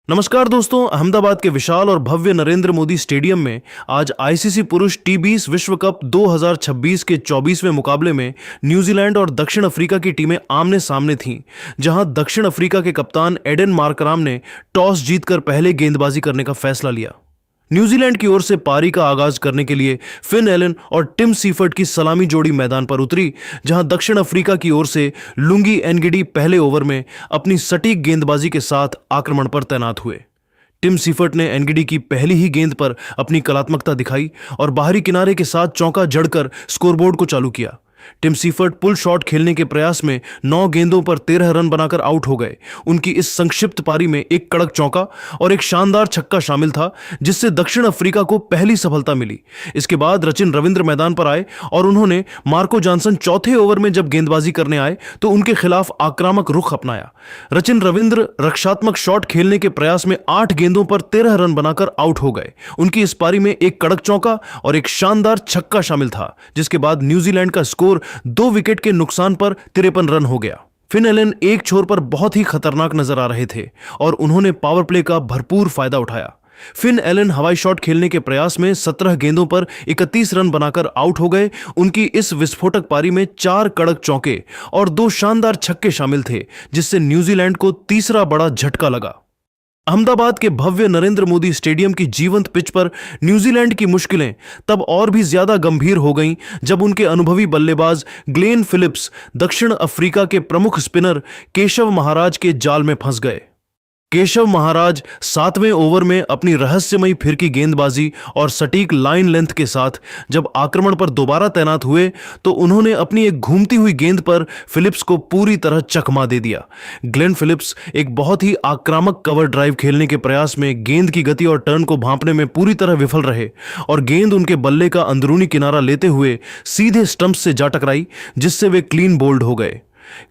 नमस्कार दोस्तों, अहमदाबाद के विशाल और भव्य नरेंद्र मोदी स्टेडियम में आज आईसीसी पुरुष टी20 विश्व कप 2026 के 24वें मुकाबले में न्यूजीलैंड और दक्षिण अफ्रीका की टीमें आमने सामने थीं, जहां दक्षिण अफ्रीका के कप्तान एडेन मार्कराम ने टॉस जीतकर पहले गेंदबाजी करने का फैसला लिया। न्यूजीलैंड की ओर से पारी का आगाज करने के लिए फिन एलन और टिम सीफर्ट की सलामी जोड़ी मैदान पर उतरी, जहां दक्षिण अफ्रीका की ओर से लुंगी एनगिडी पहले ओवर में अपनी सटीक गेंदबाजी के साथ आक्रमण पर तैनात हुए। टिम सीफर्ट ने एनगिडी की पहली ही गेंद पर अपनी कलात्मकता दिखाई और बाहरी किनारे के साथ चौका जड़कर स्कोरबोर्ड को चालू किया। टिम सीफर्ट पुल शॉट खेलने के प्रयास में 9 गेंदों पर 13 रन बनाकर आउट हो गए। उनकी इस संक्षिप्त पारी में एक कड़क चौका और एक शानदार छक्का शामिल था, जिससे दक्षिण अफ्रीका को पहली सफलता मिली। इसके बाद रचिन रविंद्र मैदान पर आए और उन्होंने मार्को जॉनसन चौथे ओवर में जब गेंदबाजी करने आए तो उनके खिलाफ आक्रामक रुख अपनाया। रचिन रविंद्र रक्षात्मक शॉट खेलने के प्रयास में 8 गेंदों पर 13 रन बनाकर आउट हो गए। उनकी इस पारी में एक कड़क चौका और एक शानदार छक्का शामिल था, जिसके बाद न्यूजीलैंड का स्कोर 2 विकेट के नुकसान पर 53 रन हो गया। फिन एलन एक छोर पर बहुत ही खतरनाक नजर आ रहे थे और उन्होंने पावर प्ले का भरपूर फायदा उठाया। फिन एलन हवाई शॉट खेलने के प्रयास में 17 गेंदों पर 31 रन बनाकर आउट हो गए। उनकी इस विस्फोटक पारी में 4 कड़क चौके और 2 शानदार छक्के शामिल थे, जिससे न्यूजीलैंड को तीसरा बड़ा झटका लगा। अहमदाबाद के भव्य नरेंद्र मोदी स्टेडियम की जीवंत पिच पर न्यूजीलैंड की मुश्किलें तब और भी ज्यादा गंभीर हो गईं जब उनके अनुभवी बल्लेबाज ग्लेन फिलिप्स दक्षिण अफ्रीका के प्रमुख स्पिनर केशव महाराज के जाल में फंस गए। केशव महाराज 7वें ओवर में अपनी रहस्यमयी फिरकी गेंदबाजी और सटीक लाइन लेंथ के साथ जब आक्रमण पर दोबारा तैनात हुए तो उन्होंने अपनी एक घूमती हुई गेंद पर फिलिप्स को पूरी तरह चकमा दे दिया। ग्लेन फिलिप्स एक बहुत ही आक्रामक कवर ड्राइव खेलने के प्रयास में गेंद की गति और टर्न को भांपने में पूरी तरह विफल रहे और गेंद उनके बल्ले का अंदरूनी किनारा लेते हुए सीधे स्टंप से जा टकराई, जिससे वे क्लीन बोल्ड हो गए।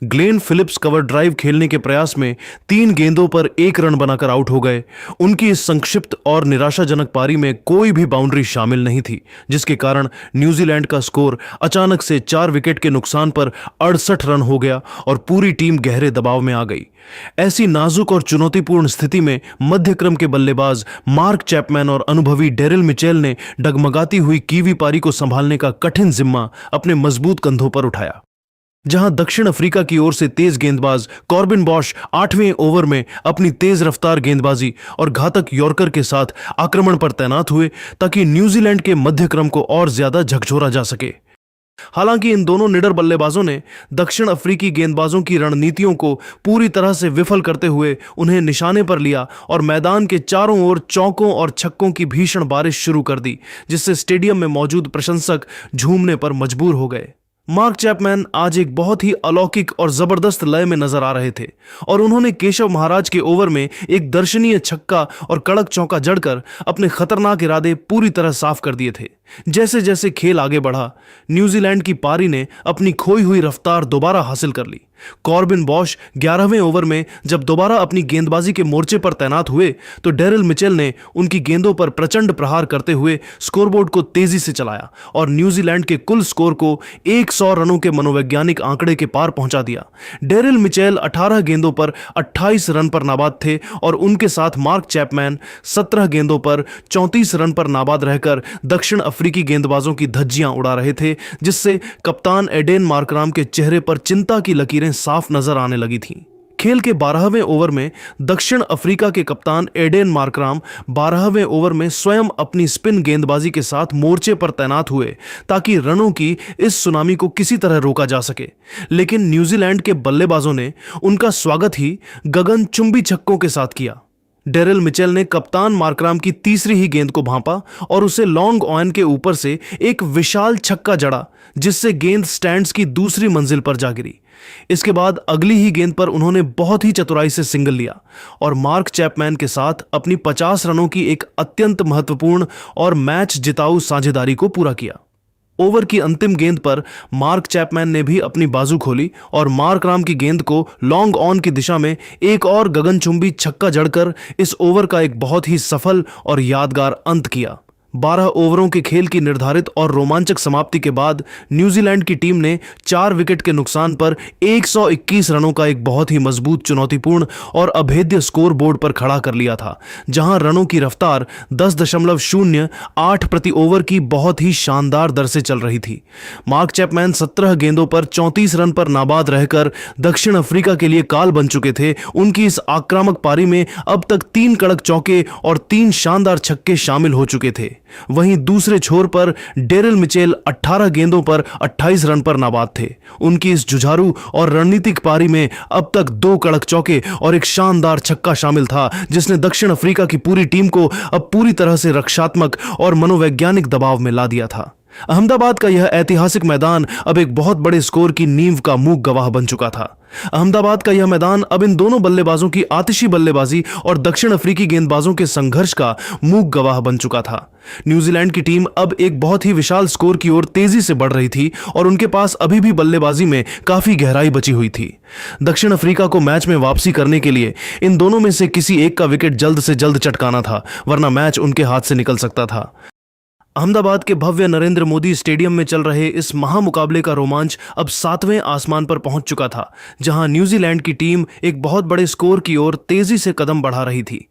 ग्लेन फिलिप्स कवर ड्राइव खेलने के प्रयास में 3 गेंदों पर 1 रन बनाकर आउट हो गए। उनकी इस संक्षिप्त और निराशाजनक पारी में कोई भी बाउंड्री शामिल नहीं थी, जिसके कारण न्यूजीलैंड का स्कोर अचानक से 4 विकेट के नुकसान पर 68 रन हो गया और पूरी टीम गहरे दबाव में आ गई। ऐसी नाजुक और चुनौतीपूर्ण स्थिति में मध्य क्रम के बल्लेबाज मार्क चैपमैन और अनुभवी डेरिल मिचेल ने डगमगाती हुई कीवी पारी को संभालने का कठिन जिम्मा अपने मजबूत कंधों पर उठाया। जहां दक्षिण अफ्रीका की ओर से तेज गेंदबाज कॉर्बिन बॉश 8वें ओवर में अपनी तेज रफ्तार गेंदबाजी और घातक यॉर्कर के साथ आक्रमण पर तैनात हुए ताकि न्यूजीलैंड के मध्य क्रम को और ज्यादा झकझोरा जा सके। हालांकि इन दोनों निडर बल्लेबाजों ने दक्षिण अफ्रीकी गेंदबाजों की रणनीतियों को पूरी तरह से विफल करते हुए उन्हें निशाने पर लिया और मैदान के चारों ओर चौकों और छक्कों की भीषण बारिश शुरू कर दी, जिससे स्टेडियम में मौजूद प्रशंसक झूमने पर मजबूर हो गए। मार्क चैपमैन आज एक बहुत ही अलौकिक और जबरदस्त लय में नजर आ रहे थे और उन्होंने केशव महाराज के ओवर में एक दर्शनीय छक्का और कड़क चौका जड़कर अपने खतरनाक इरादे पूरी तरह साफ कर दिए थे। जैसे जैसे खेल आगे बढ़ा, न्यूजीलैंड की पारी ने अपनी खोई हुई रफ्तार दोबारा हासिल कर ली। कॉर्बिन बॉश 11वें ओवर में जब दोबारा अपनी गेंदबाजी के मोर्चे पर तैनात हुए तो डेरिल मिचेल ने उनकी गेंदों पर प्रचंड प्रहार करते हुए स्कोरबोर्ड को तेजी से चलाया और न्यूजीलैंड के कुल स्कोर को 100 रनों के मनोवैज्ञानिक आंकड़े के पार पहुंचा दिया। डेरिल मिचेल 18 गेंदों पर 28 रन पर नाबाद थे और उनके साथ मार्क चैपमैन 17 गेंदों पर 34 रन पर नाबाद रहकर दक्षिण अफ्रीकी गेंदबाजों की धज्जियां उड़ा रहे थे, जिससे कप्तान एडेन मार्कराम के चेहरे पर चिंता की लकीरें साफ नजर आने लगी थीं। खेल के 12वें ओवर में दक्षिण अफ्रीका के कप्तान एडेन मार्कराम 12वें ओवर में स्वयं अपनी स्पिन गेंदबाजी के साथ मोर्चे पर तैनात हुए ताकि रनों की इस सुनामी को किसी तरह रोका जा सके, लेकिन न्यूजीलैंड के बल्लेबाजों ने उनका स्वागत ही गगनचुंबी छक्कों के साथ किया। डेरिल मिचेल ने कप्तान मार्कराम की तीसरी ही गेंद को भांपा और उसे लॉन्ग ऑन के ऊपर से एक विशाल छक्का जड़ा, जिससे गेंद स्टैंड्स की दूसरी मंजिल पर जा गिरी। इसके बाद अगली ही गेंद पर उन्होंने बहुत ही चतुराई से सिंगल लिया और मार्क चैपमैन के साथ अपनी 50 रनों की एक अत्यंत महत्वपूर्ण और मैच जिताऊ साझेदारी को पूरा किया। ओवर की अंतिम गेंद पर मार्क चैपमैन ने भी अपनी बाजू खोली और मार्कराम की गेंद को लॉन्ग ऑन की दिशा में एक और गगनचुंबी छक्का जड़कर इस ओवर का एक बहुत ही सफल और यादगार अंत किया। 12 ओवरों के खेल की निर्धारित और रोमांचक समाप्ति के बाद न्यूजीलैंड की टीम ने 4 विकेट के नुकसान पर 121 रनों का एक बहुत ही मजबूत, चुनौतीपूर्ण और अभेद्य स्कोर बोर्ड पर खड़ा कर लिया था, जहां रनों की रफ्तार 10.08 प्रति ओवर की बहुत ही शानदार दर से चल रही थी। मार्क चैपमैन 17 गेंदों पर 34 रन पर नाबाद रहकर दक्षिण अफ्रीका के लिए काल बन चुके थे। उनकी इस आक्रामक पारी में अब तक 3 कड़क चौके और 3 शानदार छक्के शामिल हो चुके थे। वहीं दूसरे छोर पर डेरिल मिचेल 18 गेंदों पर 28 रन पर नाबाद थे। उनकी इस जुझारू और रणनीतिक पारी में अब तक 2 कड़क चौके और एक शानदार छक्का शामिल था, जिसने दक्षिण अफ्रीका की पूरी टीम को अब पूरी तरह से रक्षात्मक और मनोवैज्ञानिक दबाव में ला दिया था। अहमदाबाद का यह ऐतिहासिक मैदान अब एक बहुत बड़े स्कोर की नींव का मूक गवाह बन चुका था। अहमदाबाद का यह मैदान अब इन दोनों बल्लेबाजों की आतिशी बल्लेबाजी और दक्षिण अफ्रीकी गेंदबाजों के संघर्ष का मूक गवाह बन चुका था। न्यूजीलैंड की टीम अब एक बहुत ही विशाल स्कोर की ओर तेजी से बढ़ रही थी और उनके पास अभी भी बल्लेबाजी में काफी गहराई बची हुई थी। दक्षिण अफ्रीका को मैच में वापसी करने के लिए इन दोनों में से किसी एक का विकेट जल्द से जल्द चटकाना था, वरना मैच उनके हाथ से निकल सकता था। अहमदाबाद के भव्य नरेंद्र मोदी स्टेडियम में चल रहे इस महामुकाबले का रोमांच अब 7वें आसमान पर पहुंच चुका था, जहां न्यूजीलैंड की टीम एक बहुत बड़े स्कोर की ओर तेजी से कदम बढ़ा रही थी।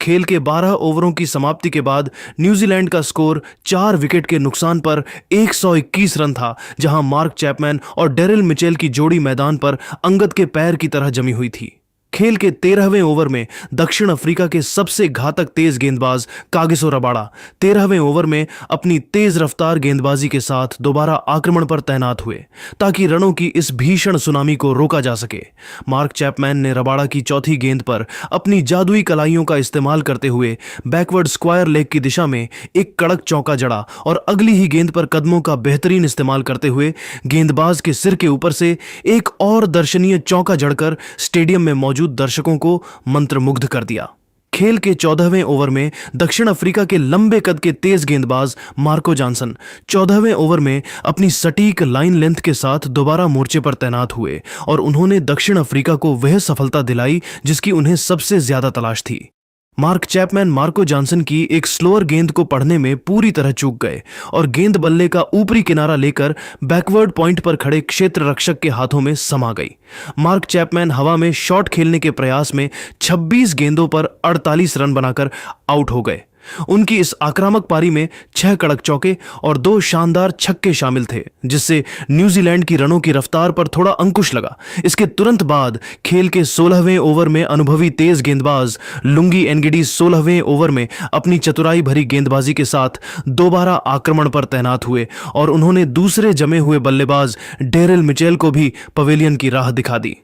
खेल के 12 ओवरों की समाप्ति के बाद न्यूजीलैंड का स्कोर 4 विकेट के नुकसान पर 121 रन था, जहां मार्क चैपमैन और डेरिल मिचेल की जोड़ी मैदान पर अंगद के पैर की तरह जमी हुई थी। खेल के 13वें ओवर में दक्षिण अफ्रीका के सबसे घातक तेज गेंदबाज कागिसो रबाडा 13वें ओवर में अपनी तेज रफ्तार गेंदबाजी के साथ दोबारा आक्रमण पर तैनात हुए, ताकि रनों की इस भीषण सुनामी को रोका जा सके। मार्क चैपमैन ने रबाडा की चौथी गेंद पर अपनी जादुई कलाइयों का इस्तेमाल करते हुए बैकवर्ड स्क्वायर लेग की दिशा में एक कड़क चौका जड़ा और अगली ही गेंद पर कदमों का बेहतरीन इस्तेमाल करते हुए गेंदबाज के सिर के ऊपर से एक और दर्शनीय चौका जड़कर स्टेडियम में मौजूद दर्शकों को मंत्रमुग्ध कर दिया। खेल के 14वें ओवर में दक्षिण अफ्रीका के लंबे कद के तेज गेंदबाज मार्को जॉनसन 14वें ओवर में अपनी सटीक लाइन लेंथ के साथ दोबारा मोर्चे पर तैनात हुए और उन्होंने दक्षिण अफ्रीका को वह सफलता दिलाई जिसकी उन्हें सबसे ज्यादा तलाश थी। मार्क चैपमैन मार्को जॉनसन की एक स्लोअर गेंद को पढ़ने में पूरी तरह चूक गए और गेंद बल्ले का ऊपरी किनारा लेकर बैकवर्ड पॉइंट पर खड़े क्षेत्र रक्षक के हाथों में समा गई। मार्क चैपमैन हवा में शॉट खेलने के प्रयास में 26 गेंदों पर 48 रन बनाकर आउट हो गए। उनकी इस आक्रामक पारी में 6 कड़क चौके और 2 शानदार छक्के शामिल थे, जिससे न्यूजीलैंड की रनों की रफ्तार पर थोड़ा अंकुश लगा। इसके तुरंत बाद खेल के 16वें ओवर में अनुभवी तेज गेंदबाज लुंगी एनगिडी 16वें ओवर में अपनी चतुराई भरी गेंदबाजी के साथ दोबारा आक्रमण पर तैनात हुए और उन्होंने दूसरे जमे हुए बल्लेबाज डेरिल मिचेल को भी पवेलियन की राह दिखा दी।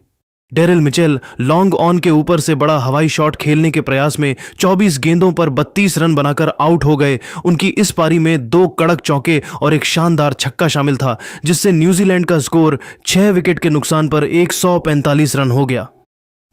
डेरिल मिचेल लॉन्ग ऑन के ऊपर से बड़ा हवाई शॉट खेलने के प्रयास में 24 गेंदों पर 32 रन बनाकर आउट हो गए। उनकी इस पारी में 2 कड़क चौके और एक शानदार छक्का शामिल था, जिससे न्यूजीलैंड का स्कोर 6 विकेट के नुकसान पर 145 रन हो गया।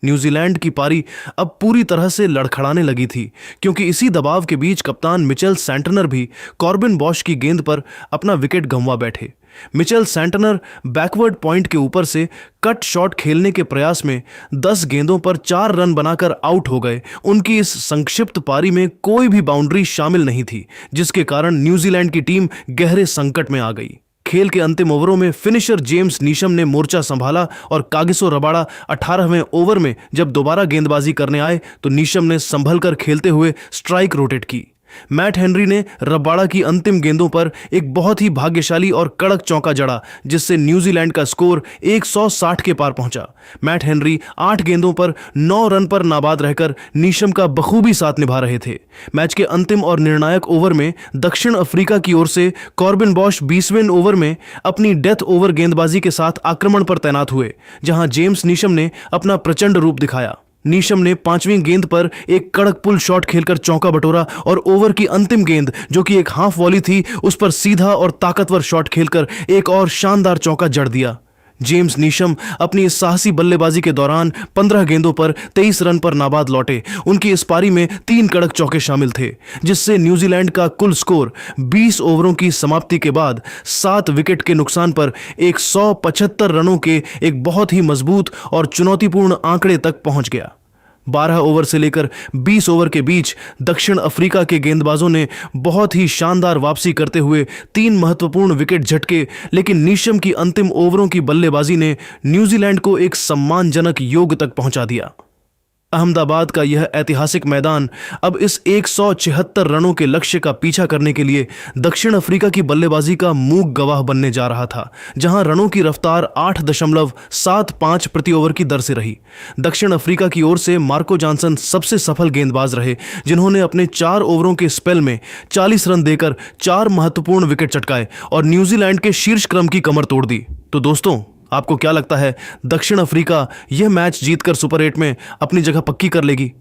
न्यूजीलैंड की पारी अब पूरी तरह से लड़खड़ाने लगी थी, क्योंकि इसी दबाव के बीच कप्तान मिचेल सैंटनर भी कॉर्बिन बॉश की गेंद पर अपना विकेट गंवा बैठे। मिचेल सैंटनर बैकवर्ड पॉइंट के ऊपर से कट शॉट खेलने के प्रयास में 10 गेंदों पर 4 रन बनाकर आउट हो गए। उनकी इस संक्षिप्त पारी में कोई भी बाउंड्री शामिल नहीं थी, जिसके कारण न्यूजीलैंड की टीम गहरे संकट में आ गई। खेल के अंतिम ओवरों में फिनिशर जेम्स नीशम ने मोर्चा संभाला और कागिसो रबाडा 18वें ओवर में जब दोबारा गेंदबाजी करने आए तो नीशम ने संभल कर खेलते हुए स्ट्राइक रोटेट की। मैट हेनरी ने रबाडा की अंतिम गेंदों पर एक बहुत ही भाग्यशाली और कड़क चौका जड़ा, जिससे न्यूजीलैंड का स्कोर 160 के पार पहुंचा। मैट हेनरी 8 गेंदों पर 9 रन पर नाबाद रहकर नीशम का बखूबी साथ निभा रहे थे। मैच के अंतिम और निर्णायक ओवर में दक्षिण अफ्रीका की ओर से कॉर्बिन बॉश 20वें ओवर में अपनी डेथ ओवर गेंदबाजी के साथ आक्रमण पर तैनात हुए, जहां जेम्स नीशम ने अपना प्रचंड रूप दिखाया। नीशम ने 5वीं गेंद पर एक कड़क पुल शॉट खेलकर चौका बटोरा और ओवर की अंतिम गेंद, जो कि एक हाफ वॉली थी, उस पर सीधा और ताकतवर शॉट खेलकर एक और शानदार चौका जड़ दिया। जेम्स नीशम अपनी इस साहसी बल्लेबाजी के दौरान 15 गेंदों पर 23 रन पर नाबाद लौटे। उनकी इस पारी में 3 कड़क चौके शामिल थे, जिससे न्यूजीलैंड का कुल स्कोर 20 ओवरों की समाप्ति के बाद 7 विकेट के नुकसान पर 175 रनों के एक बहुत ही मजबूत और चुनौतीपूर्ण आंकड़े तक पहुंच गया। 12 ओवर से लेकर 20 ओवर के बीच दक्षिण अफ्रीका के गेंदबाजों ने बहुत ही शानदार वापसी करते हुए 3 महत्वपूर्ण विकेट झटके, लेकिन नीशम की अंतिम ओवरों की बल्लेबाजी ने न्यूजीलैंड को एक सम्मानजनक योग तक पहुंचा दिया। अहमदाबाद का यह ऐतिहासिक मैदान अब इस 176 रनों के लक्ष्य का पीछा करने के लिए दक्षिण अफ्रीका की बल्लेबाजी का मूक गवाह बनने जा रहा था, जहां रनों की रफ्तार 8.75 प्रति ओवर की दर से रही। दक्षिण अफ्रीका की ओर से मार्को जॉनसन सबसे सफल गेंदबाज रहे, जिन्होंने अपने 4 ओवरों के स्पेल में 40 रन देकर 4 महत्वपूर्ण विकेट चटकाए और न्यूजीलैंड के शीर्ष क्रम की कमर तोड़ दी। तो दोस्तों, आपको क्या लगता है, दक्षिण अफ्रीका यह मैच जीतकर सुपर 8 में अपनी जगह पक्की कर लेगी?